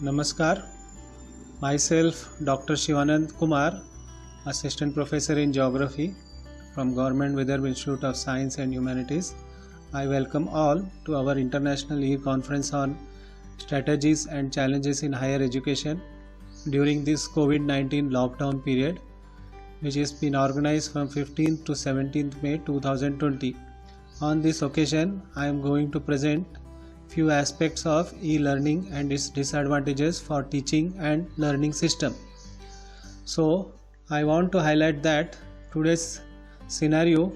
Namaskar. Myself Dr. Shivanand Kumar, Assistant Professor in Geography from Government Vidarbha Institute of Science and Humanities. I welcome all to our International E-Conference on Strategies and Challenges in Higher Education during this COVID-19 lockdown period, which has been organized from 15th to 17th May 2020. On this occasion, I am going to present few aspects of e-learning and its disadvantages for teaching and learning system. So I want to highlight that today's scenario,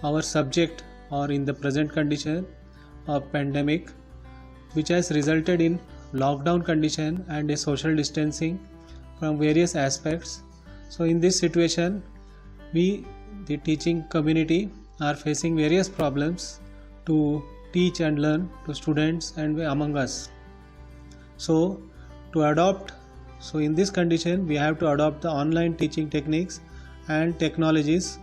our subject or in the present condition of pandemic, which has resulted in lockdown condition and a social distancing from various aspects. So in this situation, we, the teaching community, are facing various problems to teach and learn to students and among us. So in this condition, we have to adopt the online teaching techniques and technologies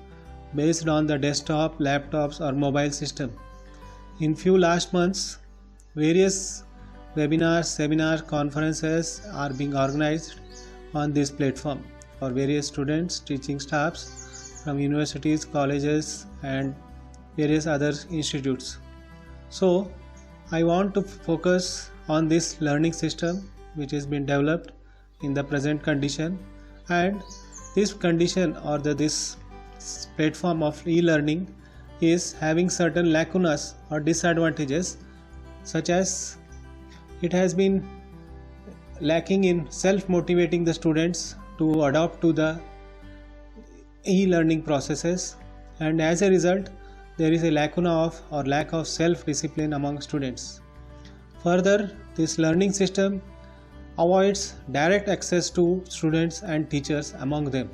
based on the desktop, laptops or mobile system. In few last months, various webinars, seminars, conferences are being organized on this platform for various students, teaching staffs from universities, colleges and various other institutes. So I want to focus on this learning system which has been developed in the present condition, and this condition or this platform of e-learning is having certain lacunas or disadvantages, such as it has been lacking in self-motivating the students to adopt to the e-learning processes, and as a result there is a lacuna of or lack of self-discipline among students. Further, this learning system avoids direct access to students and teachers among them,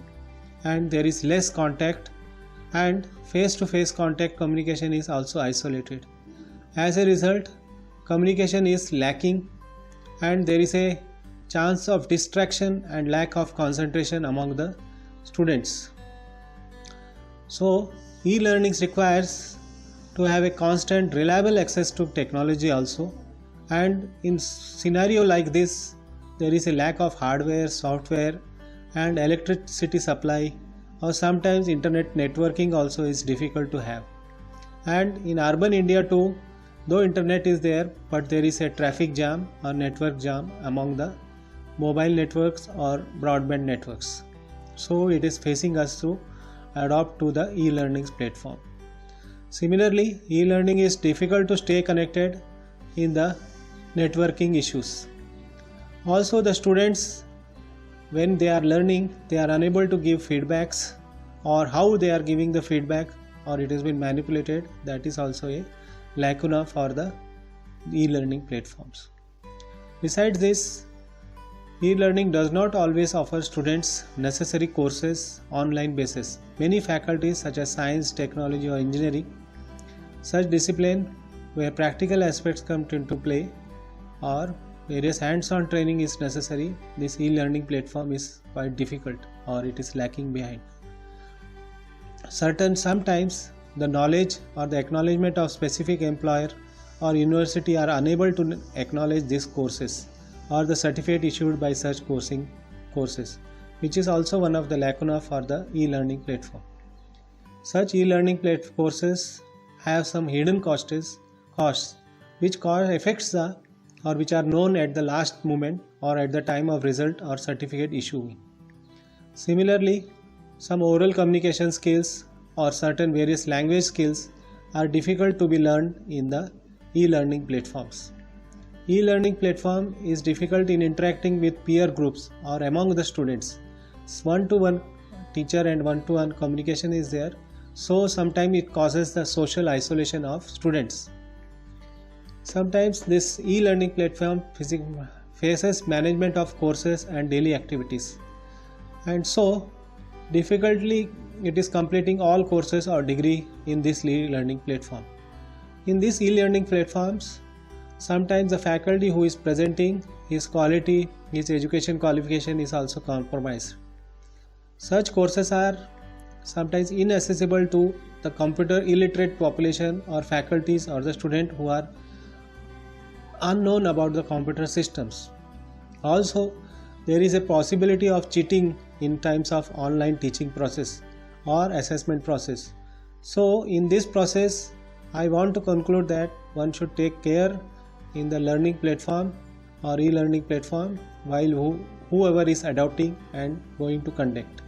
and there is less contact, and face-to-face contact communication is also isolated. As a result, communication is lacking and there is a chance of distraction and lack of concentration among the students. So e-learning requires to have a constant reliable access to technology also, and in scenario like this there is a lack of hardware, software and electricity supply, or sometimes internet networking also is difficult to have. And in urban India too, though internet is there, but there is a traffic jam or network jam among the mobile networks or broadband networks. So it is facing us to adopt to the e-learning platform. Similarly, e-learning is difficult to stay connected in the networking issues. Also, the students, when they are learning, they are unable to give feedbacks, or how they are giving the feedback, or it has been manipulated. That is also a lacuna for the e-learning platforms. Besides this, e-learning does not always offer students necessary courses online basis. Many faculties such as science, technology or engineering, such discipline where practical aspects come into play or various hands-on training is necessary, this e-learning platform is quite difficult or it is lacking behind. Sometimes the knowledge or the acknowledgement of specific employer or university are unable to acknowledge these courses or the certificate issued by such courses, which is also one of the lacuna for the e-learning platform. Such e-learning courses have some hidden costs which affects the or which are known at the last moment or at the time of result or certificate issuing. Similarly, some oral communication skills or certain various language skills are difficult to be learned in the e-learning platforms. E-learning platform is difficult in interacting with peer groups or among the students. One-to-one teacher and one-to-one communication is there, so sometimes it causes the social isolation of students. Sometimes this e-learning platform faces management of courses and daily activities, and so difficultly it is completing all courses or degree in this e-learning platform. In these e-learning platforms, sometimes the faculty who is presenting, his quality, his education qualification is also compromised. Such courses are sometimes inaccessible to the computer illiterate population or faculties or the student who are unknown about the computer systems. Also, there is a possibility of cheating in times of online teaching process or assessment process. So in this process, I want to conclude that one should take care in the learning platform or e-learning platform while whoever is adopting and going to conduct.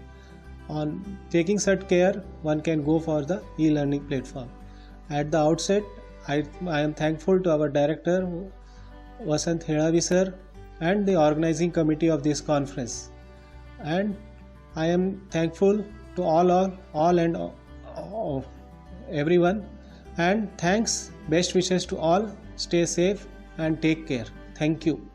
On taking such care, one can go for the e-learning platform. At the outset, I am thankful to our director Vasant Helavi sir and the organizing committee of this conference, and I am thankful to all and everyone, and thanks, best wishes to all. Stay safe and take care. Thank you.